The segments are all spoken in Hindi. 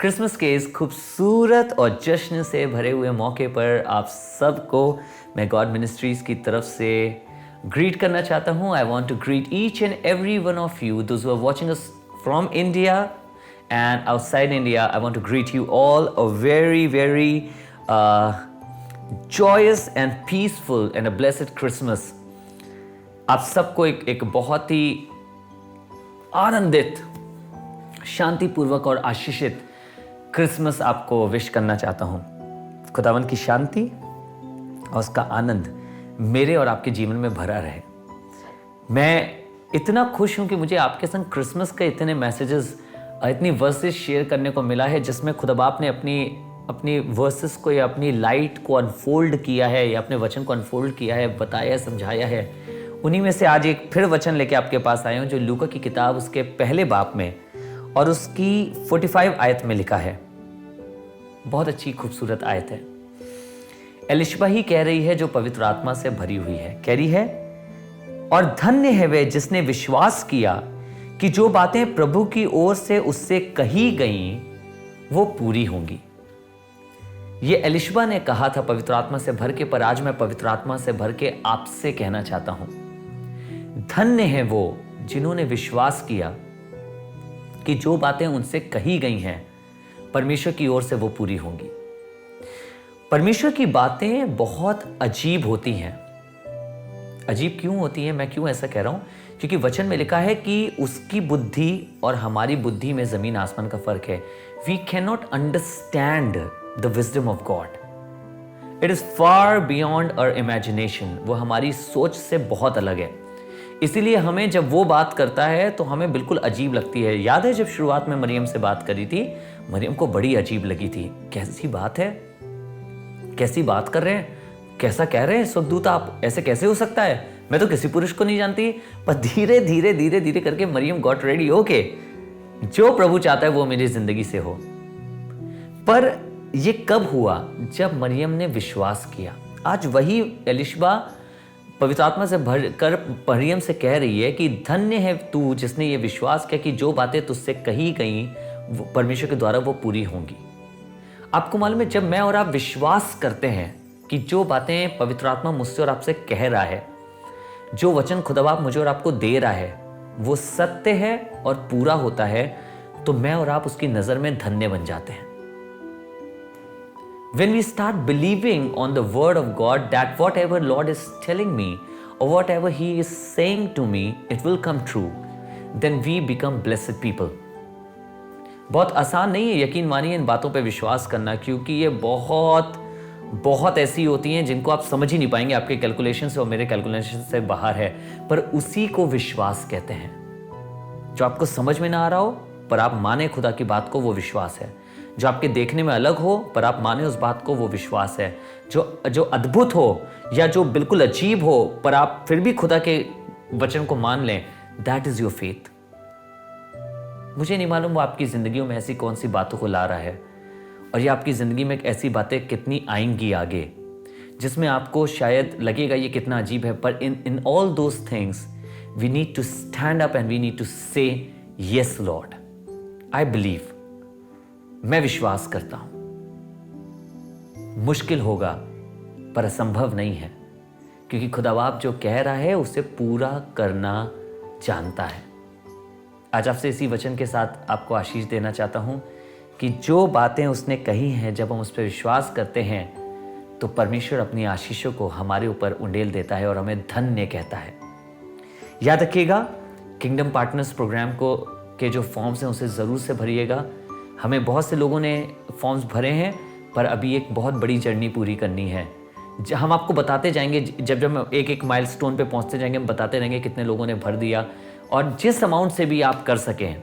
क्रिसमस के इस खूबसूरत और जश्न से भरे हुए मौके पर आप सबको मैं गॉड मिनिस्ट्रीज की तरफ से ग्रीट करना चाहता हूँ। I want to greet each and every one of you those who are watching us from India and outside India. I want to greet you all a very, very joyous and peaceful and a blessed Christmas. आप सबको एक बहुत ही आनंदित, शांतिपूर्वक और आशीषित क्रिसमस आपको विश करना चाहता हूँ। खुदावन की शांति और उसका आनंद मेरे और आपके जीवन में भरा रहे। मैं इतना खुश हूँ कि मुझे आपके संग क्रिसमस के इतने मैसेजेस, इतनी वर्सेस शेयर करने को मिला है जिसमें खुदा बाप ने अपनी वर्सेस को या अपनी लाइट को अनफोल्ड किया है या अपने वचन को अनफोल्ड किया है, बताया, समझाया है। उन्हीं में से आज एक फिर वचन लेके आपके पास आया हूँ जो लूका की किताब उसके पहले बाप में और उसकी 45 आयत में लिखा है। बहुत अच्छी खूबसूरत आयत है। एलिशबा ही कह रही है जो पवित्र आत्मा से भरी हुई है, कह रही है, और धन्य है वे जिसने विश्वास किया कि जो बातें प्रभु की ओर से उससे कही गईं वो पूरी होंगी। ये एलिशबा ने कहा था पवित्र आत्मा से भर के, पर आज मैं पवित्र आत्मा से भर के आपसे कहना चाहता हूं, धन्य है वो जिन्होंने विश्वास किया कि जो बातें उनसे कही गई हैं परमेश्वर की ओर से वो पूरी होंगी। परमेश्वर की बातें बहुत अजीब होती हैं। अजीब क्यों होती हैं? मैं क्यों ऐसा कह रहा हूं? क्योंकि वचन में लिखा है कि उसकी बुद्धि और हमारी बुद्धि में जमीन आसमान का फर्क है। We can not understand the wisdom of God. It is far beyond our imagination. वो हमारी सोच से बहुत अलग है। इसीलिए हमें जब वो बात करता है तो हमें बिल्कुल अजीब लगती है। याद है जब शुरुआत में मरियम से बात करी थी, मरियम को बड़ी अजीब लगी थी। कैसी बात है, कैसी बात कर रहे हैं, कैसा कह रहे हैं स्वर्गदूत, आप ऐसे कैसे हो सकता है, मैं तो किसी पुरुष को नहीं जानती। पर धीरे धीरे धीरे धीरे करके मरियम गॉट रेडी, ओके, जो प्रभु चाहता है वो मेरी जिंदगी से हो। पर ये कब हुआ? जब मरियम ने विश्वास किया। आज वही एलिशबा पवित्र आत्मा से भरकर मरियम से कह रही है कि धन्य है तू जिसने ये विश्वास किया कि जो बातें तुझसे कही गई परमेश्वर के द्वारा वो पूरी होंगी। आपको मालूम है, जब मैं और आप विश्वास करते हैं कि जो बातें पवित्र आत्मा मुझसे और आपसे कह रहा है, जो वचन खुदा बाप मुझे और आपको दे रहा है वो सत्य है और पूरा होता है, तो मैं और आप उसकी नजर में धन्य बन जाते हैं। When we start believing on the word of God that whatever Lord is telling me or whatever He is saying to me, it will come true, then we become blessed people. बहुत आसान नहीं है, यकीन मानिए, इन बातों पे विश्वास करना, क्योंकि ये बहुत ऐसी होती हैं जिनको आप समझ ही नहीं पाएंगे। आपके कैलकुलेशन से और मेरे कैलकुलेशन से बाहर है, पर उसी को विश्वास कहते हैं। जो आपको समझ में ना आ रहा हो पर आप माने खुदा की बात को, वो विश्वास है। जो आपके देखने में अलग हो पर आप माने उस बात को, वो विश्वास है। जो अद्भुत हो या जो बिल्कुल अजीब हो पर आप फिर भी खुदा के वचन को मान लें, दैट इज योर फेथ। मुझे नहीं मालूम वो आपकी जिंदगियों में ऐसी कौन सी बातों को ला रहा है, और ये आपकी ज़िंदगी में ऐसी बातें कितनी आएंगी आगे जिसमें आपको शायद लगेगा ये कितना अजीब है। पर in all those things we need to stand up and we need to say yes Lord, I believe. मैं विश्वास करता हूं। मुश्किल होगा पर असंभव नहीं है, क्योंकि खुदा बाप जो कह रहा है उसे पूरा करना जानता है। आज आपसे इसी वचन के साथ आपको आशीष देना चाहता हूं कि जो बातें उसने कही हैं, जब हम उस पर विश्वास करते हैं तो परमेश्वर अपनी आशीषों को हमारे ऊपर उंडेल देता है और हमें धन्य कहता है। याद रखिएगा, किंगडम पार्टनर्स प्रोग्राम को के जो फॉर्म्स हैं उसे ज़रूर से भरिएगा। हमें बहुत से लोगों ने फॉर्म्स भरे हैं, पर अभी एक बहुत बड़ी जर्नी पूरी करनी है। हम आपको बताते जाएंगे, जब हम एक माइलस्टोन पे पहुंचते जाएंगे, हम बताते रहेंगे कितने लोगों ने भर दिया। और जिस अमाउंट से भी आप कर सकें,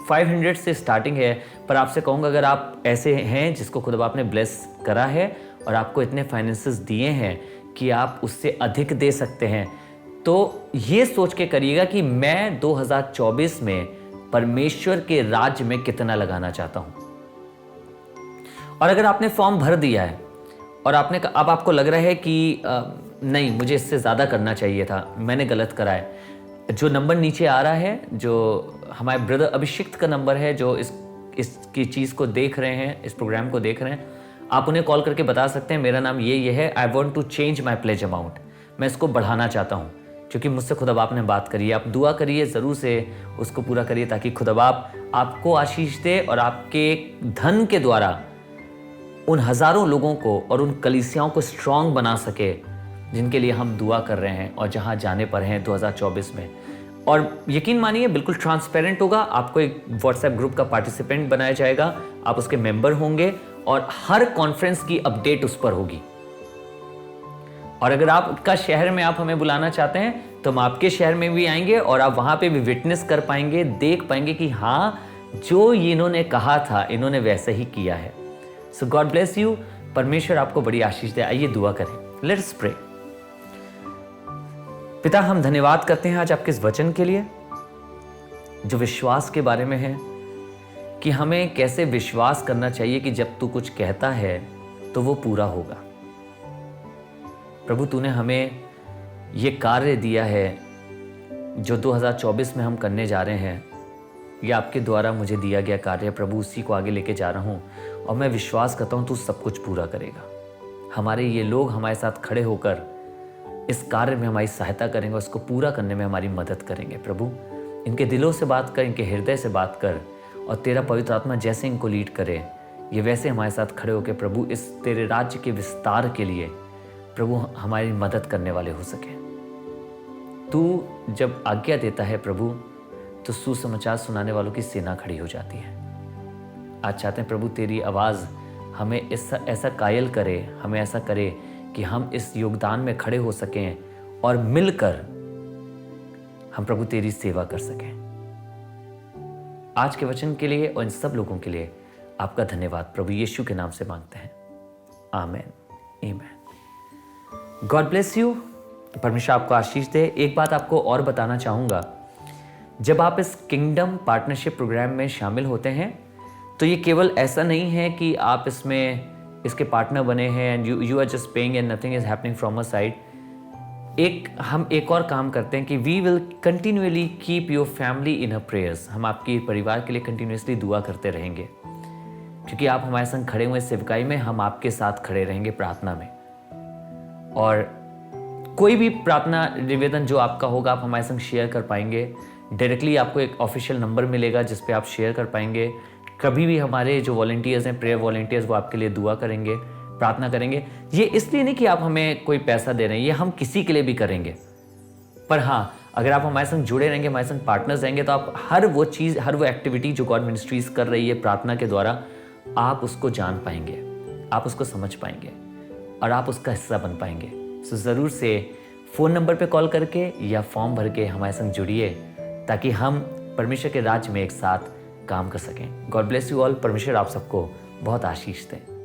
500 से स्टार्टिंग है। पर आपसे कहूँगा, अगर आप ऐसे हैं जिसको खुदा बाप ने ब्लेस करा है और आपको इतने फाइनेंसेस दिए हैं कि आप उससे अधिक दे सकते हैं, तो ये सोच के करिएगा कि मैं 2024 में परमेश्वर के राज्य में कितना लगाना चाहता हूँ। और अगर आपने फॉर्म भर दिया है और अब आपको लग रहा है कि नहीं, मुझे इससे ज़्यादा करना चाहिए था, मैंने गलत करा है, जो नंबर नीचे आ रहा है, जो हमारे ब्रदर अभिषिक्त का नंबर है, जो इसकी चीज़ को देख रहे हैं, इस प्रोग्राम को देख रहे हैं, आप उन्हें कॉल करके बता सकते हैं मेरा नाम ये है, I want to change my pledge amount, मैं इसको बढ़ाना चाहता हूँ क्योंकि मुझसे खुदा बाप ने बात करी है। आप दुआ करिए, ज़रूर से उसको पूरा करिए ताकि खुदा बाप आपको आशीष दे और आपके धन के द्वारा उन हज़ारों लोगों को और उन कलीसियाओं को स्ट्रांग बना सके जिनके लिए हम दुआ कर रहे हैं और जहां जाने पर हैं 2024 में। और यकीन मानिए बिल्कुल ट्रांसपेरेंट होगा, आपको एक व्हाट्सएप ग्रुप का पार्टिसिपेंट बनाया जाएगा, आप उसके मेंबर होंगे और हर कॉन्फ्रेंस की अपडेट उस पर होगी। और अगर आपका शहर में आप हमें बुलाना चाहते हैं तो हम आपके शहर में भी आएंगे और आप वहां पे भी विटनेस कर पाएंगे, देख पाएंगे कि हाँ, जो इन्होंने कहा था इन्होंने वैसे ही किया है। सो गॉड ब्लेस यू, परमेश्वर आपको बड़ी आशीष दे। आइए दुआ करें, लेट्स प्रे। पिता, हम धन्यवाद करते हैं आज आपके इस वचन के लिए जो विश्वास के बारे में है, कि हमें कैसे विश्वास करना चाहिए कि जब तू कुछ कहता है तो वो पूरा होगा। प्रभु, तूने हमें ये कार्य दिया है जो 2024 में हम करने जा रहे हैं, ये आपके द्वारा मुझे दिया गया कार्य है प्रभु, उसी को आगे लेके जा रहा हूँ और मैं विश्वास करता हूँ तू सब कुछ पूरा करेगा। हमारे ये लोग हमारे साथ खड़े होकर इस कार्य में हमारी सहायता करेंगे और इसको पूरा करने में हमारी मदद करेंगे। प्रभु, इनके दिलों से बात कर, इनके हृदय से बात कर और तेरा पवित्र आत्मा जैसे इनको लीड करे, ये वैसे हमारे साथ खड़े होकर प्रभु इस तेरे राज्य के विस्तार के लिए प्रभु हमारी मदद करने वाले हो सके। तू जब आज्ञा देता है प्रभु तो सुसमाचार सुनाने वालों की सेना खड़ी हो जाती है। आज चाहते हैं प्रभु तेरी आवाज़ हमें ऐसा कायल करे, हमें ऐसा करे कि हम इस योगदान में खड़े हो सकें और मिलकर हम प्रभु तेरी सेवा कर सकें। आज के वचन के लिए और इन सब लोगों के लिए आपका धन्यवाद प्रभु यीशु के नाम से मांगते हैं, आमीन, आमीन। गॉड ब्लेस यू, परमेश्वर आपको आशीष दे। एक बात आपको और बताना चाहूँगा, जब आप इस किंगडम पार्टनरशिप प्रोग्राम में शामिल होते हैं तो ये केवल ऐसा नहीं है कि आप इसके पार्टनर बने हैं and you are just paying and nothing is happening from a side. हम एक और काम करते हैं कि we will continuously keep your family in a prayers. हम आपके परिवार के लिए कंटिन्यूअसली दुआ करते रहेंगे क्योंकि आप हमारे संग खड़े हुए सेवकाई में, हम आपके साथ खड़े रहेंगे प्रार्थना में। और कोई भी प्रार्थना निवेदन जो आपका होगा आप हमारे संग शेयर कर पाएंगे। डायरेक्टली आपको एक ऑफिशियल नंबर मिलेगा जिस पे आप शेयर कर पाएंगे। कभी भी हमारे जो वॉलंटियर्स हैं, प्रेयर वॉलंटियर्स, वो आपके लिए दुआ करेंगे, प्रार्थना करेंगे। ये इसलिए नहीं कि आप हमें कोई पैसा दे रहे हैं, ये हम किसी के लिए भी करेंगे। पर हाँ, अगर आप हमारे संग जुड़े रहेंगे, हमारे संग पार्टनर्स रहेंगे, तो आप हर वो चीज़, हर वो एक्टिविटी जो गॉड मिनिस्ट्रीज कर रही है प्रार्थना के द्वारा, आप उसको जान पाएंगे, आप उसको समझ पाएंगे और आप उसका हिस्सा बन पाएंगे। सो ज़रूर से फ़ोन नंबर पे कॉल करके या फॉर्म भर के हमारे संग जुड़िए ताकि हम परमेश्वर के राज्य में एक साथ काम कर सकें। God bless you all. परमेश्वर आप सबको बहुत आशीष दें।